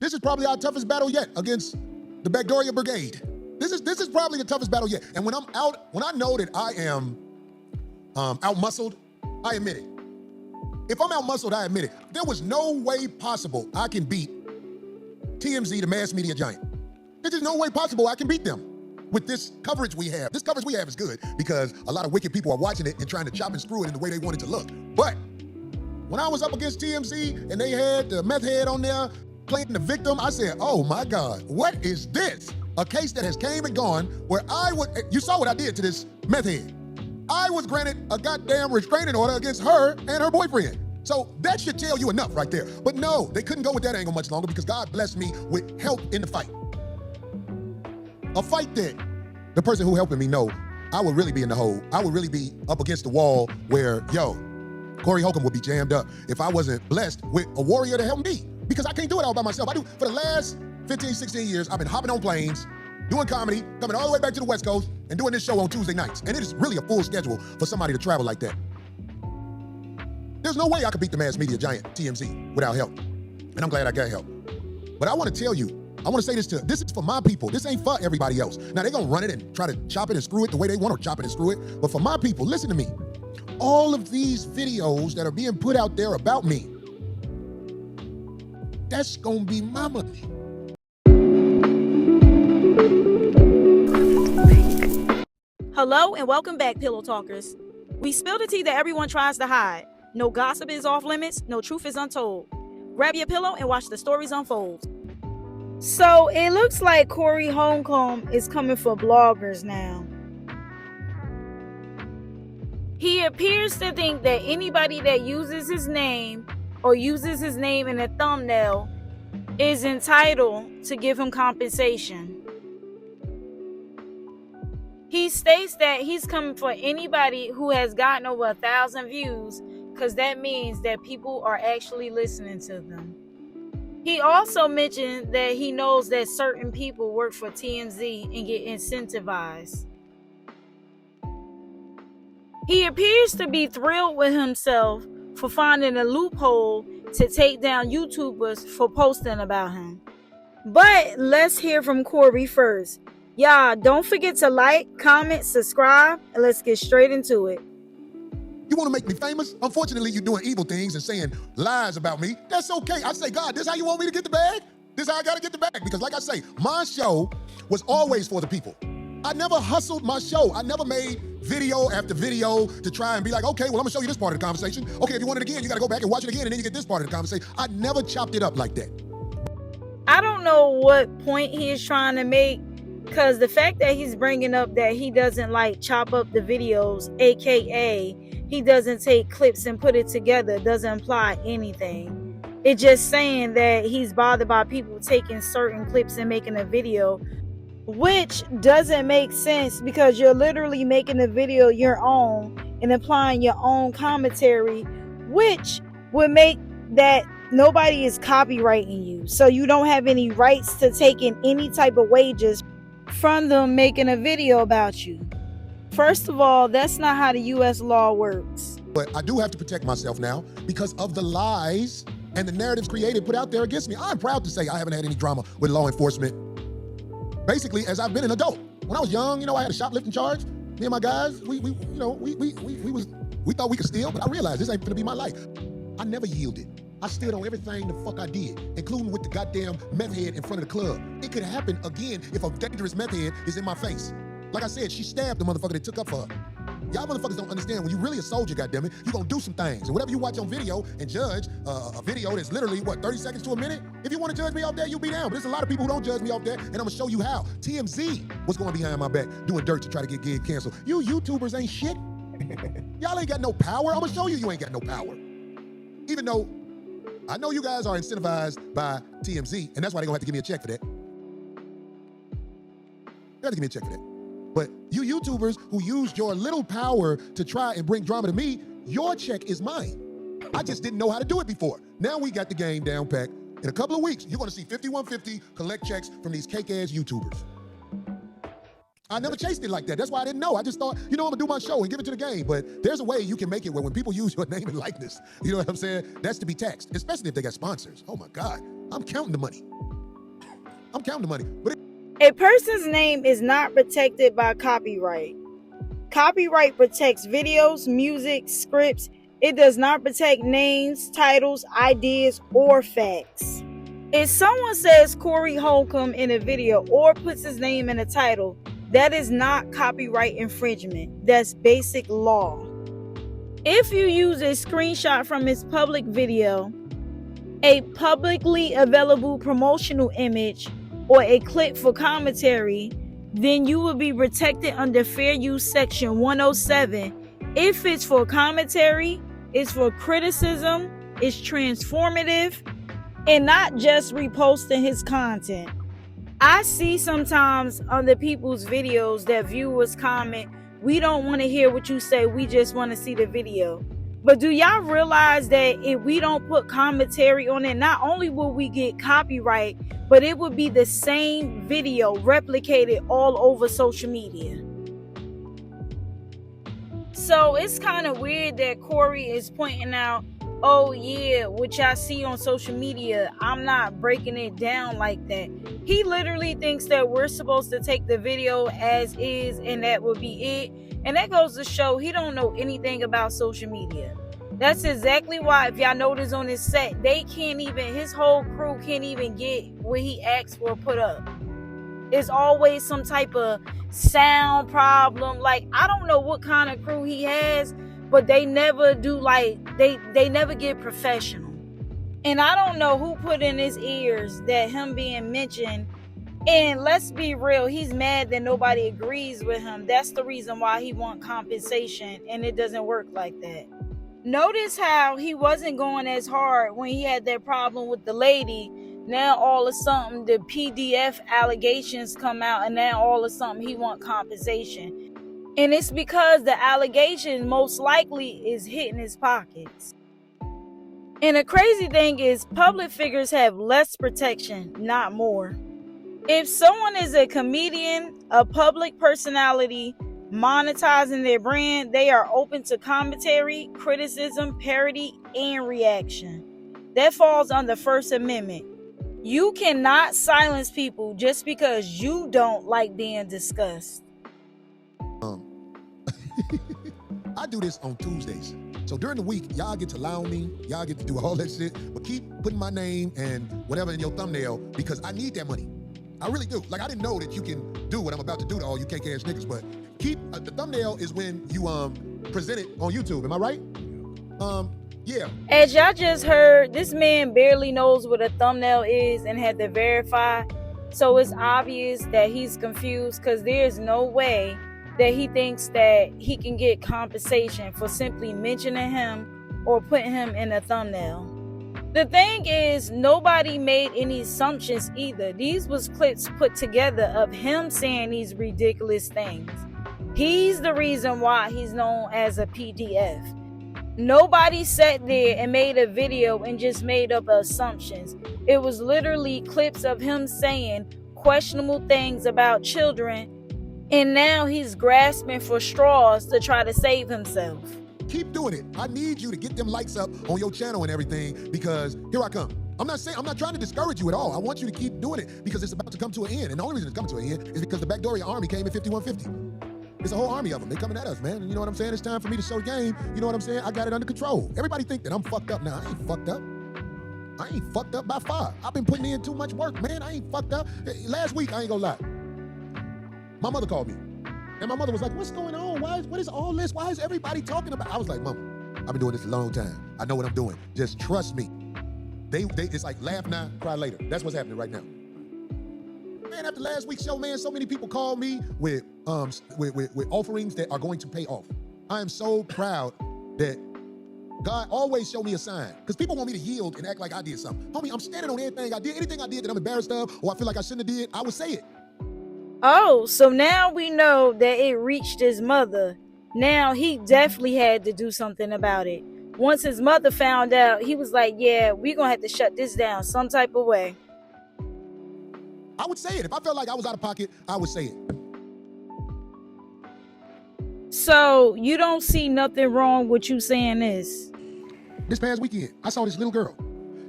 This is probably our toughest battle yet against the Bagdoria Brigade. This is probably the toughest battle yet. And when I know that I am out-muscled, I admit it. If I'm out-muscled, I admit it. There was no way possible I can beat TMZ, the mass media giant. There's just no way possible I can beat them with this coverage we have. This coverage we have is good because a lot of wicked people are watching it and trying to chop and screw it in the way they want it to look. But when I was up against TMZ and they had the meth head on there playing the victim, I said, oh my God, what is this? A case that has came and gone where you saw what I did to this meth head. I was granted a goddamn restraining order against her and her boyfriend. So that should tell you enough right there. But no, they couldn't go with that angle much longer because God blessed me with help in the fight. A fight that the person who helping me know I would really be in the hole. I would really be up against the wall where, Corey Holcomb would be jammed up if I wasn't blessed with a warrior to help me. Because I can't do it all by myself. For the last 15, 16 years, I've been hopping on planes, doing comedy, coming all the way back to the West Coast, and doing this show on Tuesday nights. And it is really a full schedule for somebody to travel like that. There's no way I could beat the mass media giant, TMZ, without help. And I'm glad I got help. But I want to tell you, I want to say this is for my people. This ain't for everybody else. Now, they're going to run it and try to chop it and screw it the way they want to chop it and screw it. But for my people, listen to me. All of these videos that are being put out there about me, that's going to be my money. Hello and welcome back, Pillow Talkers. We spill the tea that everyone tries to hide. No gossip is off limits, no truth is untold. Grab your pillow and watch the stories unfold. So it looks like Corey Holcomb is coming for bloggers now. He appears to think that anybody that uses his name or uses his name in a thumbnail is entitled to give him compensation. He states that he's coming for anybody who has gotten over 1,000 views because that means that people are actually listening to them. He also mentioned that he knows that certain people work for TMZ and get incentivized. He appears to be thrilled with himself for finding a loophole to take down YouTubers for posting about him. But let's hear from Corey first. Y'all, don't forget to like, comment, subscribe, and let's get straight into it. You want to make me famous? Unfortunately, you're doing evil things and saying lies about me. That's okay. I say, God, this how you want me to get the bag? This how I got to get the bag? Because like I say, my show was always for the people. I never hustled my show. I never made video after video to try and be like, okay, well, I'm gonna show you this part of the conversation. Okay, if you want it again, you gotta go back and watch it again, and then you get this part of the conversation. I never chopped it up like that. I don't know what point he is trying to make, because the fact that he's bringing up that he doesn't like chop up the videos, aka he doesn't take clips and put it together, doesn't imply anything. It's just saying that he's bothered by people taking certain clips and making a video, which doesn't make sense because you're literally making the video your own and applying your own commentary, which would make that nobody is copywriting you. So you don't have any rights to taking any type of wages from them making a video about you. First of all, that's not how the U.S. law works. But I do have to protect myself now because of the lies and the narratives put out there against me. I'm proud to say I haven't had any drama with law enforcement. Basically, as I've been an adult. When I was young, I had a shoplifting charge. Me and my guys, we thought we could steal, but I realized this ain't gonna be my life. I never yielded. I stood on everything the fuck I did, including with the goddamn meth head in front of the club. It could happen again if a dangerous meth head is in my face. Like I said, she stabbed the motherfucker that took up for her. Y'all motherfuckers don't understand, when you really a soldier, goddammit, you gonna do some things. And whatever you watch on video and judge a video that's literally, 30 seconds to a minute? If you wanna judge me off that, you be down. But there's a lot of people who don't judge me off that, and I'm gonna show you how. TMZ was going behind my back, doing dirt to try to get gig canceled. You YouTubers ain't shit. Y'all ain't got no power. I'm gonna show you ain't got no power. Even though I know you guys are incentivized by TMZ, and that's why they're gonna have to give me a check for that. They have to give me a check for that. But you YouTubers who used your little power to try and bring drama to me, your check is mine. I just didn't know how to do it before. Now we got the game down pat. In a couple of weeks, you're gonna see 5150 collect checks from these cake-ass YouTubers. I never chased it like that. That's why I didn't know. I just thought, I'm gonna do my show and give it to the game. But there's a way you can make it where when people use your name and likeness, you know what I'm saying? That's to be taxed, especially if they got sponsors. Oh my God, I'm counting the money. I'm counting the money. But a person's name is not protected by copyright. Copyright protects videos, music, scripts. It does not protect names, titles, ideas, or facts. If someone says Corey Holcomb in a video or puts his name in a title, that is not copyright infringement. That's basic law. If you use a screenshot from his public video, a publicly available promotional image, or a clip for commentary, then you will be protected under Fair Use Section 107 if it's for commentary, it's for criticism, it's transformative, and not just reposting his content. I see sometimes under people's videos that viewers comment, we don't want to hear what you say, we just want to see the video. But do y'all realize that if we don't put commentary on it, not only will we get copyright, but it would be the same video replicated all over social media. So it's kind of weird that Corey is pointing out, oh yeah, what y'all see on social media, I'm not breaking it down like that. He literally thinks that we're supposed to take the video as is and that would be it. And that goes to show he don't know anything about social media. That's exactly why, if y'all notice on his set, his whole crew can't even get what he asked for put up. It's always some type of sound problem. Like, I don't know what kind of crew he has, but they never do, like, they never get professional. And I don't know who put in his ears that him being mentioned. And let's be real, he's mad that nobody agrees with him. That's the reason why he wants compensation, and it doesn't work like that. Notice how he wasn't going as hard when he had that problem with the lady. Now all of a sudden the PDF allegations come out, and now all of a sudden he wants compensation. And it's because the allegation most likely is hitting his pockets. And the crazy thing is, public figures have less protection, not more. If someone is a comedian, a public personality, monetizing their brand, they are open to commentary, criticism, parody, and reaction. That falls under First Amendment. You cannot silence people just because you don't like being discussed. I do this on Tuesdays. So during the week, y'all get to lie on me, y'all get to do all that shit, but keep putting my name and whatever in your thumbnail because I need that money. I really do. Like, I didn't know that you can do what I'm about to do to all you cake-ass niggas, but keep, the thumbnail is when you present it on YouTube. Am I right? Yeah. As y'all just heard, this man barely knows what a thumbnail is and had to verify. So it's obvious that he's confused because there's no way that he thinks that he can get compensation for simply mentioning him or putting him in a thumbnail. The thing is, nobody made any assumptions either. These was clips put together of him saying these ridiculous things. He's the reason why he's known as a PDF. Nobody sat there and made a video and just made up assumptions. It was literally clips of him saying questionable things about children, and now he's grasping for straws to try to save himself. Keep doing it. I need you to get them likes up on your channel and everything because here I come. I'm not trying to discourage you at all. I want you to keep doing it because it's about to come to an end. And the only reason it's coming to an end is because the Backdoria army came in 5150. It's a whole army of them. They're coming at us, man. And you know what I'm saying? It's time for me to show the game. You know what I'm saying? I got it under control. Everybody think that I'm fucked up now. I ain't fucked up. I ain't fucked up by far. I've been putting in too much work, man. I ain't fucked up. Last week, I ain't gonna lie. My mother called me. And my mother was like, what's going on? What is all this? Why is everybody talking about? I was like, Mama, I've been doing this a long time. I know what I'm doing. Just trust me. It's like laugh now, cry later. That's what's happening right now. Man, after last week's show, man, so many people called me with offerings that are going to pay off. I am so proud that God always show me a sign. Because people want me to yield and act like I did something. Homie, I'm standing on everything I did. Anything I did that I'm embarrassed of or I feel like I shouldn't have did, I would say it. Oh, so now we know that it reached his mother. Now he definitely had to do something about it. Once his mother found out, he was like, yeah, we're going to have to shut this down some type of way. I would say it. If I felt like I was out of pocket, I would say it. So you don't see nothing wrong with you saying this? This past weekend, I saw this little girl.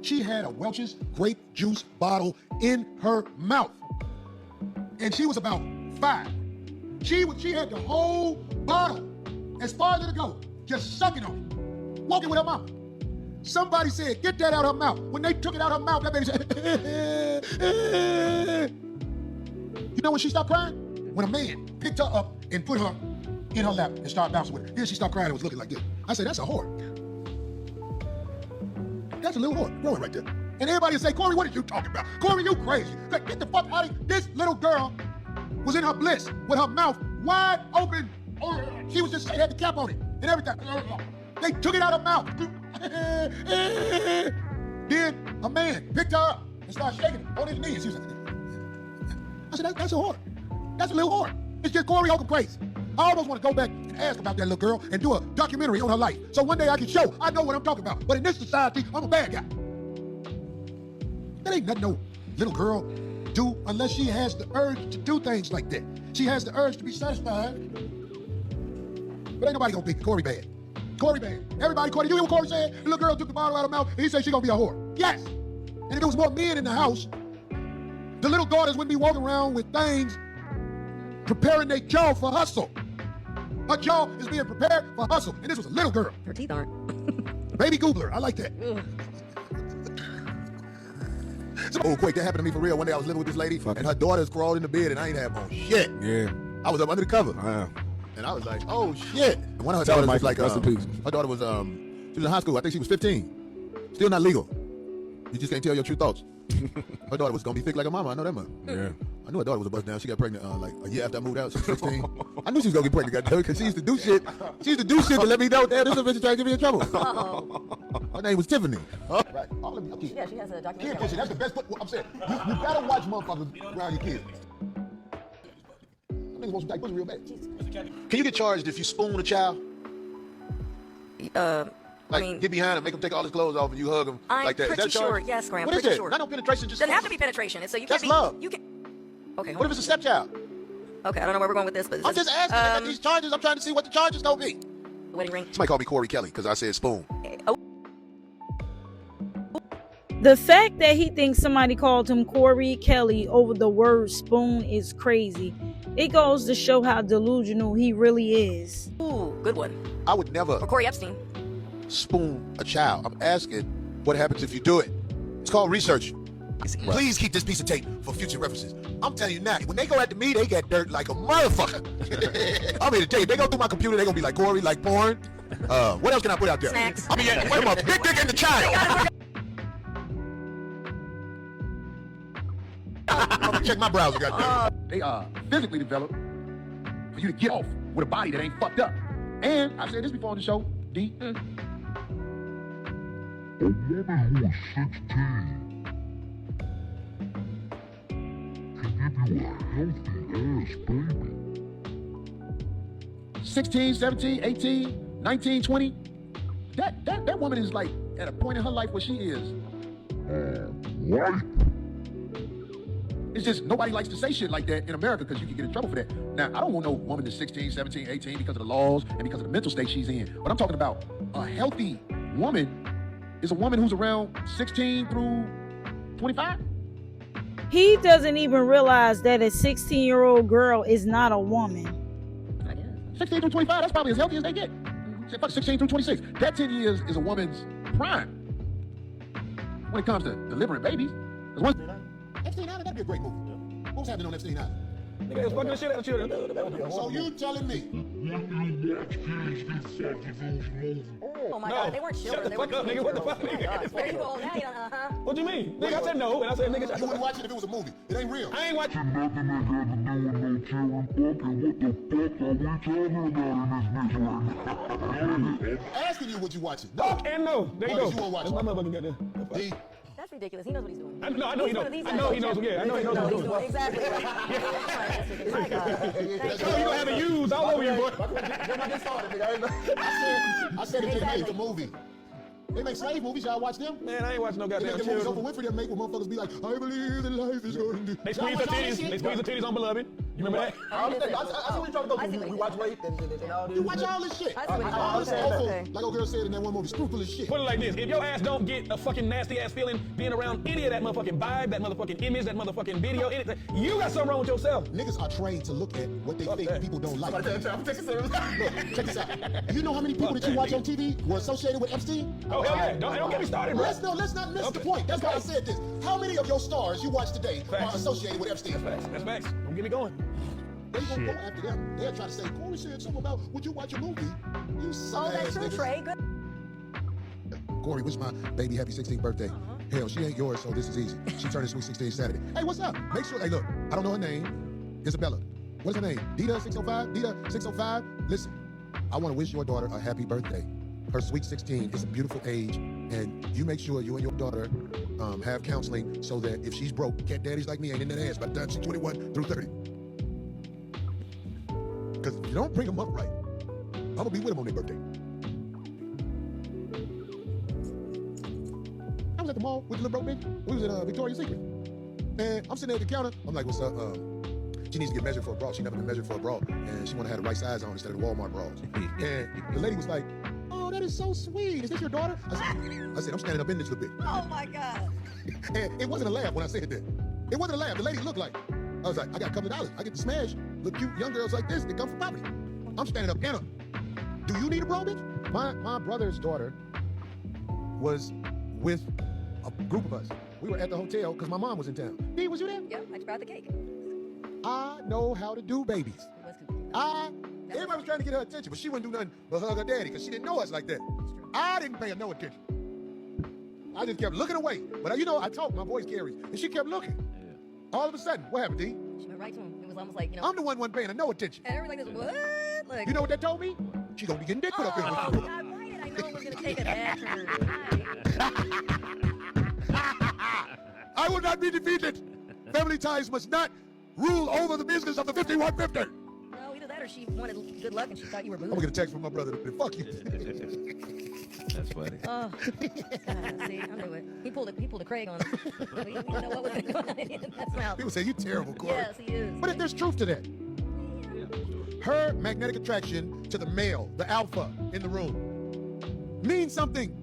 She had a Welch's grape juice bottle in her mouth. and she was about 5. She had the whole bottle as far as it'll go, just sucking on it, walking with her mouth. Somebody said, get that out of her mouth. When they took it out of her mouth, that baby said, you know when she stopped crying? When a man picked her up and put her in her lap and started bouncing with her. Then she stopped crying and was looking like this. I said, that's a whore. That's a little whore growing right there. And everybody would say, Corey, what are you talking about? Corey, you crazy. Like, get the fuck out of here. This little girl was in her bliss with her mouth wide open. She was just, she had the cap on it and everything. They took it out of her mouth. Then a man picked her up and started shaking her on his knees. She was like, I said, that's a whore. That's a little whore. It's just Corey Holcomb crazy. I almost want to go back and ask about that little girl and do a documentary on her life. So one day I can show I know what I'm talking about. But in this society, I'm a bad guy. That ain't nothing no little girl do unless she has the urge to do things like that. She has the urge to be satisfied. But ain't nobody gonna pick Corey bad. Corey bad. Everybody, Corey, you hear what Corey said? The little girl took the bottle out of her mouth and he said she gonna be a whore. Yes. And if there was more men in the house, the little daughters wouldn't be walking around with things preparing their jaw for hustle. Her jaw is being prepared for hustle. And this was a little girl. Her teeth aren't. Baby Googler. I like that. Oh, quick, that happened to me for real. One day I was living with this lady, and her daughters crawled in the bed, and I ain't have on shit. Yeah. I was up under the cover. And I was like, oh, shit. And one of her daughters was like, rest in peace. Her daughter was, she was in high school. I think she was 15. Still not legal. You just can't tell your true thoughts. Her daughter was going to be thick like her mama. I know that much. Yeah. I knew her daughter was a bust down. She got pregnant like a year after I moved out. She was 16. I knew she was going to get pregnant, goddamn, because she used to do shit. She used to do shit to let me know, damn, this little bitch trying to get me in trouble. Her name was Tiffany. Right. All of you, okay. Yeah, she has a documentary. Kid vision, that's the best. I'm saying, you gotta watch motherfuckers around your kids. Niggas want some tight pussy real bad. Can you get charged if you spoon a child? I mean, get behind him, make him take all his clothes off, and you hug him like that. I'm pretty Is that sure. charged? Yes, Graham. What is pretty that? sure. Not no penetration. Just Doesn't have to be penetration. It's so you that's can't be. love. You can. Okay. What if it's a stepchild? Okay, I don't know where we're going with this, but I'm just asking. I got these charges. I'm trying to see what the charges gonna be. Wedding ring. Somebody call me Corey Kelly because I said spoon. Oh. The fact that he thinks somebody called him Corey Kelly over the word spoon is crazy. It goes to show how delusional he really is. Ooh, good one. I would never Or Corey Epstein. spoon a child. I'm asking what happens if you do it. It's called research. Please keep this piece of tape for future references. I'm telling you now, when they go after me, they get dirt like a motherfucker. I'm here to tell you, they go through my computer, they gonna be like Corey, like porn. What else can I put out there? Snacks. I mean, I'm a big dick in the child. I'm gonna check my browser, goddamn. They are physically developed for you to get off with a body that ain't fucked up. And I've said this before on the show, D. A woman who is 16 can give you a healthy ass baby. 16, 17, 18, 19, 20. That woman is like at a point in her life where she is. White. It's just nobody likes to say shit like that in America because you can get in trouble for that. Now, I don't want no woman that's 16, 17, 18 because of the laws and because of the mental state she's in. But I'm talking about a healthy woman is a woman who's around 16 through 25. He doesn't even realize that a 16-year-old girl is not a woman. I guess. 16 through 25, that's probably as healthy as they get. Say, fuck 16 through 26. That 10 years is a woman's prime when it comes to delivering babies. FC9, that'd be a great movie. What was happening on FC9? Nigga, it's fucking the shit out of children. So you telling me? When you watch kids get fucking those movies. Oh my No. God, they weren't Shut children. the They fuck were up, nigga. What the fuck, Oh my nigga? God. There you go. Now you don't, What do you mean? Nigga, I said no, and I said, nigga, shut You the wouldn't fuck up. watch it if it was a movie. It ain't real. I ain't watching. Nothing that got to do with no children fucking. What the fuck are we talking about in this bitch right now? Asking you, would you watch it? Fuck and no. There you Why go. did you won't watch That's it? my motherfucking goddamn. D, That's ridiculous. He knows what he's doing. I know he knows. I know he knows. Yeah, I know he knows what he's doing. Exactly. Right. My God. Thank Oh, you gonna have a use all over you, boy. I said it to you, it's a movie. They make slave movies. Y'all watch them? Man, I ain't watching no They goddamn make the movies Oprah children. Winfrey that make where motherfuckers be like, I believe that life is going to. They squeeze the titties. They squeeze the titties on Beloved. You remember that? I understand. I see what you're trying to go. We watch rape and all this. You watch all this shit. I see what All this you're saying. awful, Okay. like old girl said in that one movie, scrupulous shit. Put it like this: if your ass don't get a fucking nasty ass feeling being around any of that motherfucking vibe, that motherfucking image, that motherfucking video, anything, you got something wrong with yourself. Niggas are trained to look at what they Fuck think that. people don't like. I'm taking service. Look, check this out. Do you know how many people that you watch on TV were associated with Epstein? Oh hell yeah! Don't get me started, bro. Let's not miss the Okay. point. That's why I Okay. said this. How many of your stars you watch today are Facts. associated with Epstein? That's facts. That's facts. Don't get me going. They won't go after them. They'll try to say, Corey said something about, would you watch a movie? You suck Oh, that's ass true, niggas. Trey. Good. Corey, wish my baby happy 16th birthday. Hell, she ain't yours, so this is easy. She turning sweet 16 Saturday. Hey, what's up? Make sure, hey, look, I don't know her name. Isabella. What's her name? Dita 605? Dita 605? Listen, I want to wish your daughter a happy birthday. Her sweet 16 is a beautiful age, and you make sure you and your daughter have counseling so that if she's broke, cat daddies like me ain't in that ass by the time she's 21 through 30. Because if you don't bring them up right, I'm going to be with them on their birthday. I was at the mall with the little broke bitch. We was at Victoria's Secret. And I'm sitting there at the counter. I'm like, what's up? She needs to get measured for a bra. She never been measured for a bra. And she want to have the right size on instead of the Walmart bras. And the lady was like, oh, that is so sweet. Is this your daughter? I said, I'm standing up in this little bit. Oh my God. And it wasn't a laugh when I said that. It wasn't a laugh. The lady looked like, I was like, I got a couple of dollars. I get to smash little cute young girls like this that come from poverty. I'm standing up in her. Do you need a bra, bitch? My brother's daughter was with a group of us. We were at the hotel because my mom was in town. Dee, was you there? Yep, I just brought the cake. I know how to do babies. It was confusing. Everybody was trying to get her attention, but she wouldn't do nothing but hug her daddy because she didn't know us like that. I didn't pay her no attention. I just kept looking away. But you know, I talk, my voice carries. And she kept looking. All of a sudden, what happened, D? She went right to him. It was almost like, I'm the one wasn't paying her no attention. and everybody like this, what? Like, You know what that told me? She gonna be getting dick put up in oh, her. God, why did I know it was going to take a bad turn? I will not be defeated. Family ties must not rule over the business of the 5150. No, either that or she wanted good luck and she thought you were I'm gonna moving. get a text from my brother. Fuck you. That's funny. Oh, God, see, I knew it. He pulled a Craig on him. We didn't know what was going on in that mouth. People say you terrible, Corey. Yes, he is. But there's truth to that. Her magnetic attraction to the male, the alpha in the room, means something.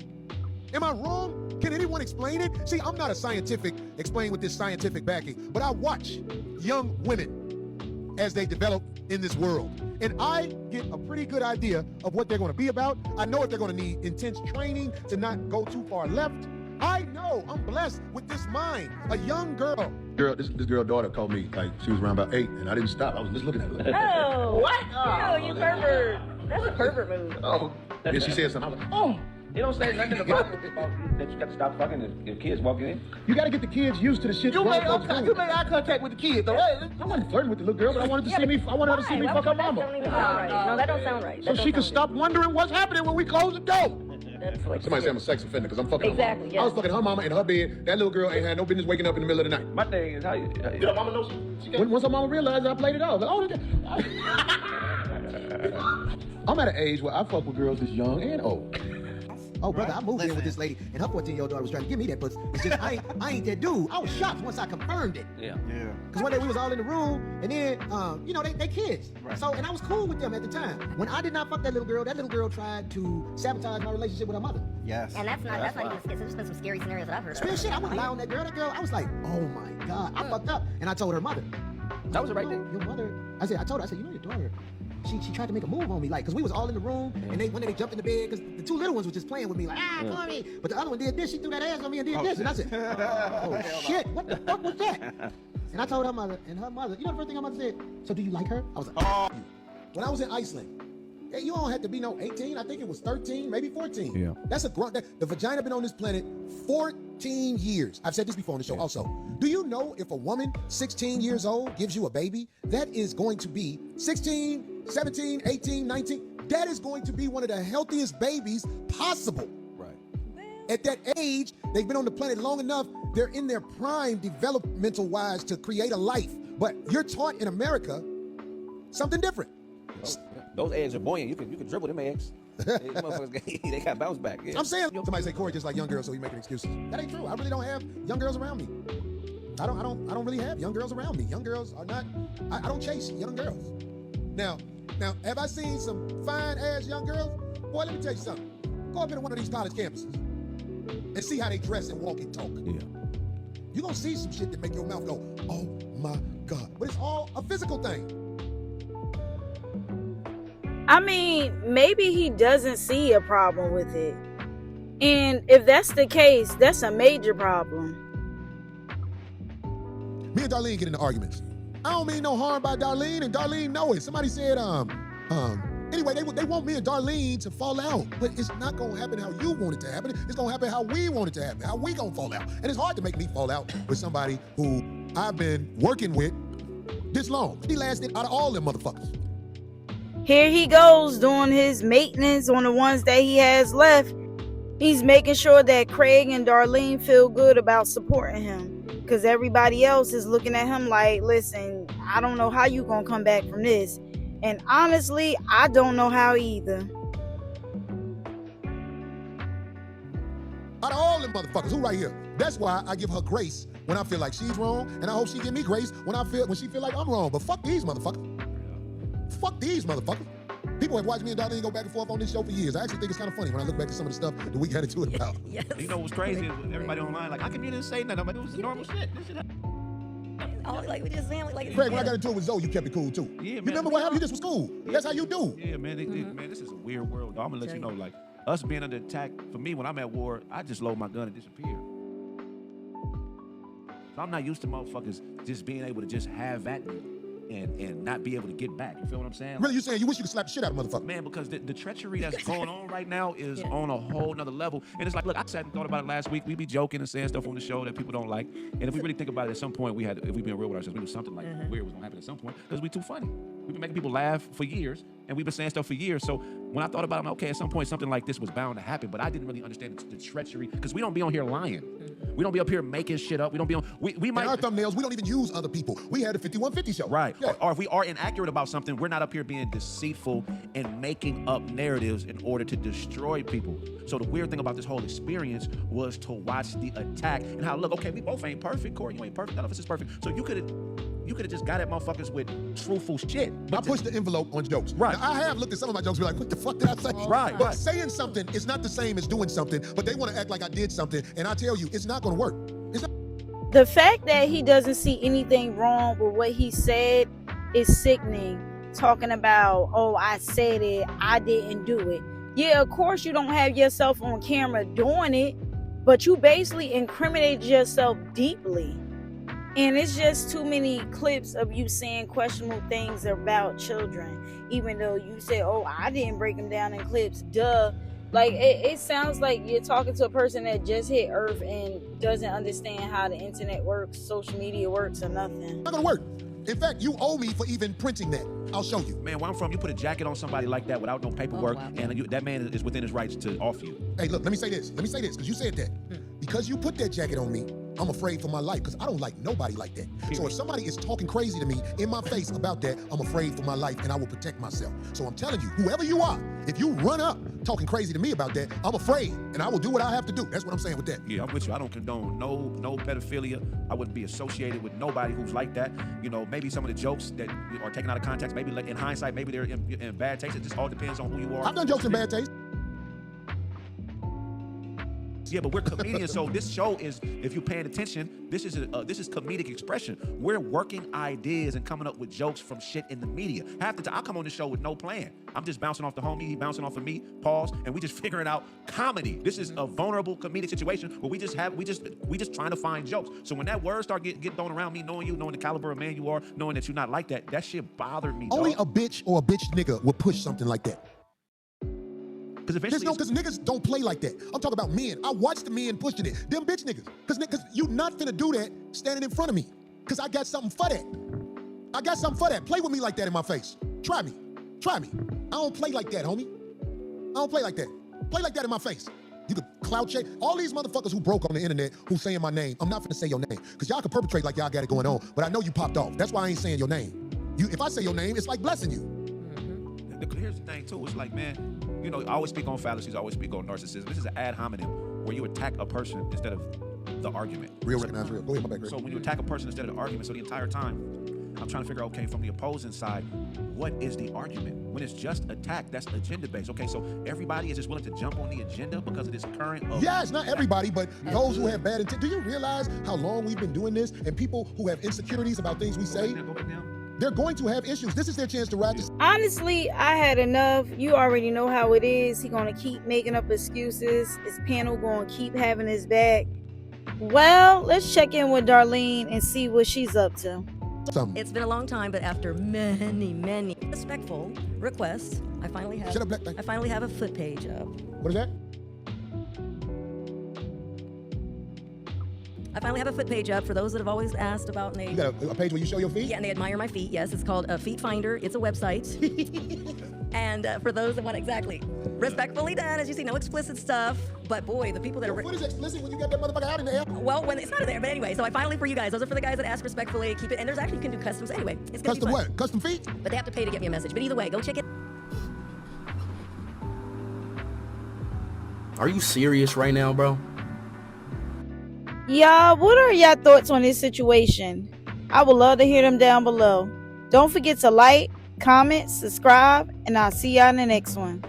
Am I wrong? Can anyone explain it? See, I'm not a scientific, explain with this scientific backing, but I watch young women as they develop in this world. And I get a pretty good idea of what they're going to be about. I know if they're going to need intense training to not go too far left. I know I'm blessed with this mind, a young girl. This girl daughter called me like she was around about 8, and I didn't stop. I was just looking at her. Oh, what? Oh, you pervert. That's a pervert move. Oh, and she said something. I was like, oh. He don't say nothing about that you got to stop fucking if kids walking in. You got to get the kids used to the shit. You grown made folks do. eye contact with the kids, though. Hey, I wasn't flirting with the little girl, but I wanted to see me. I wanted her to see me fuck her mama, That don't even sound right. No, that don't sound right. so she could stop wondering what's happening when we close the door. That's like Somebody say I'm a sex offender because I'm fucking her mama. Exactly, yes. I was fucking her mama in her bed. That little girl ain't had no business waking up in the middle of the night. My thing is how you Your mama knows she can't. Once her mama realized I played it off, like, oh, I'm at an age where I fuck with girls that's young and old. Oh, brother, I moved in with this lady, and her 14-year-old daughter was trying to give me that pussy. It's just, I ain't that dude. I was shocked once I confirmed it. yeah. Because one day we was all in the room, and then, you know, they kids. Right. So, and I was cool with them at the time. When I did not fuck that little girl tried to sabotage my relationship with her mother. Yes. And that's not even scary. There's been some scary scenarios that I've heard. Real shit, I wouldn't lie on that girl. That girl, I was like, oh my God, I fucked up. And I told her mother. That was the right "You know, thing. Your mother, I told her, you know your daughter, she tried to make a move on me, like, because we was all in the room, and one day they jumped in the bed, because the two little ones were just playing with me, like, Corey. But the other one did this, she threw that ass on me and did this, and I said, oh shit, what the fuck was that? And I told her mother, and her mother, you know the first thing her mother said? So do you like her? I was like, when I was in Iceland, you don't have to be no 18, I think it was 13, maybe 14. Yeah. That's a grown, the vagina been on this planet 14 years. I've said this before on the show also. Do you know if a woman 16 years old gives you a baby, that is going to be 16, 17, 18, 19. That is going to be one of the healthiest babies possible. Right. At that age, they've been on the planet long enough, they're in their prime developmental wise to create a life. But you're taught in America something different. Those eggs are buoyant. You can dribble them eggs. Motherfuckers, they got bounce back. Yeah. I'm saying, somebody say Corey just like young girls, so he making excuses. That ain't true. I really don't have young girls around me. I don't really have young girls around me. Young girls are not. I don't chase young girls. Now, have I seen some fine ass young girls? Boy, let me tell you something. Go up into one of these college campuses and see how they dress and walk and talk. Yeah. You're gonna see some shit that make your mouth go, oh my God. But it's all a physical thing. I mean, maybe he doesn't see a problem with it. And if that's the case, that's a major problem. Me and Darlene get into arguments. I don't mean no harm by Darlene, and Darlene know it. Somebody said, anyway, they want me and Darlene to fall out, but it's not gonna happen how you want it to happen. It's gonna happen how we want it to happen, how we gonna fall out. And it's hard to make me fall out with somebody who I've been working with this long. He lasted out of all them motherfuckers. Here he goes doing his maintenance on the ones that he has left. He's making sure that Craig and Darlene feel good about supporting him, because everybody else is looking at him like, listen, I don't know how you gonna come back from this. And honestly, I don't know how either. Out of all them motherfuckers, who right here? That's why I give her grace when I feel like she's wrong, and I hope she give me grace when she feel like I'm wrong. But fuck these motherfuckers. Fuck these motherfuckers. People have watched me and Darlene go back and forth on this show for years. I actually think it's kind of funny when I look back at some of the stuff that we got into it about. Yes. You know what's crazy is everybody online like, how come you didn't say nothing? I'm like, it was normal shit. This shit Oh, like we just saying, like. Craig, when I got into it with Zoe, you kept it cool too. Yeah, man. You remember what happened? You just was cool. That's how you do. Yeah, man. Man, this is a weird world. I'm gonna let you know, like, us being under attack. For me, when I'm at war, I just load my gun and disappear. So I'm not used to motherfuckers just being able to just have at me and not be able to get back. You feel what I'm saying? Really, you saying you wish you could slap the shit out of motherfucker? Man, because the treachery that's going on right now is on a whole nother level. And it's like, look, I sat and thought about it last week. We be joking and saying stuff on the show that people don't like. And if we really think about it, at some point, if we been real with ourselves, we knew something like weird was gonna happen at some point because we too funny. We've been making people laugh for years, and we've been saying stuff for years. So when I thought about it, okay, at some point something like this was bound to happen, but I didn't really understand the treachery because we don't be on here lying. We don't be up here making shit up. We don't be on. We might. In our thumbnails, we don't even use other people. We had a 5150 show. Right. Yeah. Or if we are inaccurate about something, we're not up here being deceitful and making up narratives in order to destroy people. So the weird thing about this whole experience was to watch the attack and how, look, okay, we both ain't perfect. Corey, you ain't perfect. None of us is perfect. So you could have just got at motherfuckers with truthful shit. I pushed the envelope on jokes. Right. Now, I have looked at some of my jokes and be like, what the fuck did I say? Right, But right. saying something is not the same as doing something, but they want to act like I did something, and I tell you, it's not going to work. It's not. The fact that he doesn't see anything wrong with what he said is sickening. Talking about, oh, I said it, I didn't do it. Yeah, of course you don't have yourself on camera doing it, but you basically incriminated yourself deeply. And it's just too many clips of you saying questionable things about children, even though you say, oh, I didn't break them down in clips, duh. Like, it sounds like you're talking to a person that just hit Earth and doesn't understand how the internet works, social media works, or nothing. It's not gonna work. In fact, you owe me for even printing that. I'll show you. Man, where I'm from, you put a jacket on somebody like that without no paperwork, wow. and that man is within his rights to off you. Hey, look, let me say this, because you said that. Because you put that jacket on me, I'm afraid for my life, because I don't like nobody like that. So if somebody is talking crazy to me in my face about that, I'm afraid for my life, and I will protect myself. So I'm telling you, whoever you are, if you run up talking crazy to me about that, I'm afraid, and I will do what I have to do. That's what I'm saying with that. Yeah, I'm with you. I don't condone no pedophilia. I wouldn't be associated with nobody who's like that. You know, maybe some of the jokes that are taken out of context, maybe like in hindsight, maybe they're in bad taste. It just all depends on who you are. I've done jokes in bad taste. Yeah, but we're comedians, so this show is, if you're paying attention, this is comedic expression. We're working ideas and coming up with jokes from shit in the media. Half the time, I come on the show with no plan. I'm just bouncing off the homie, he bouncing off of me, pause, and we just figuring out comedy. This is a vulnerable comedic situation where we just trying to find jokes. So when that word start getting thrown around me, knowing you, knowing the caliber of man you are, knowing that you're not like that, that shit bothered me. Only dog. a bitch or a bitch nigga would push something like that. Because eventually, Because niggas don't play like that. I'm talking about men. I watch the men pushing it. Them bitch niggas. Because you not finna do that standing in front of me. Because I got something for that. I got something for that. Play with me like that in my face. Try me. Try me. I don't play like that, homie. I don't play like that. Play like that in my face. You could clout check. All these motherfuckers who broke on the internet who saying my name, I'm not finna say your name. Because y'all can perpetrate like y'all got it going on. But I know you popped off. That's why I ain't saying your name. If I say your name, it's like blessing you. here's the thing too. It's like, man, you know, I always speak on fallacies, I always speak on narcissism. This is an ad hominem where you attack a person instead of the argument. Real recognize real. Go ahead, my bad, Greg. So when you attack a person instead of the argument, so the entire time, I'm trying to figure out, okay, from the opposing side, what is the argument? When it's just attack, that's agenda-based. Okay, so everybody is just willing to jump on the agenda because of this current... Yes, not everybody, but those who have bad intent. Do you realize how long we've been doing this? And people who have insecurities about things we say, Go back now. they're going to have issues. This is their chance to ride this. Honestly, I had enough. You already know how it is. He gonna keep making up excuses. His panel gonna keep having his back. Well, let's check in with Darlene and see what she's up to. It's been a long time, but after many respectful requests, I finally have. Shut up, Black. I finally have a foot page up. What is that? I finally have a foot page up for those that have always asked about You Nate. got a page where you show your feet? Yeah, and they admire my feet. Yes, it's called Feet Finder. It's a website. And for those that want exactly respectfully done, as you see, no explicit stuff. But boy, the people that Your are foot is explicit when you got that motherfucker out in the air. well, when it's not in there. But anyway, so I finally for you guys. Those are for the guys that ask respectfully. Keep it. And there's actually you can do customs anyway. It's gonna Custom be fun. what? Custom feet? But they have to pay to get me a message. But either way, go check it. Are you serious right now, bro? Y'all, what are y'all thoughts on this situation? I would love to hear them down below. Don't forget to like, comment, subscribe, and I'll see y'all in the next one.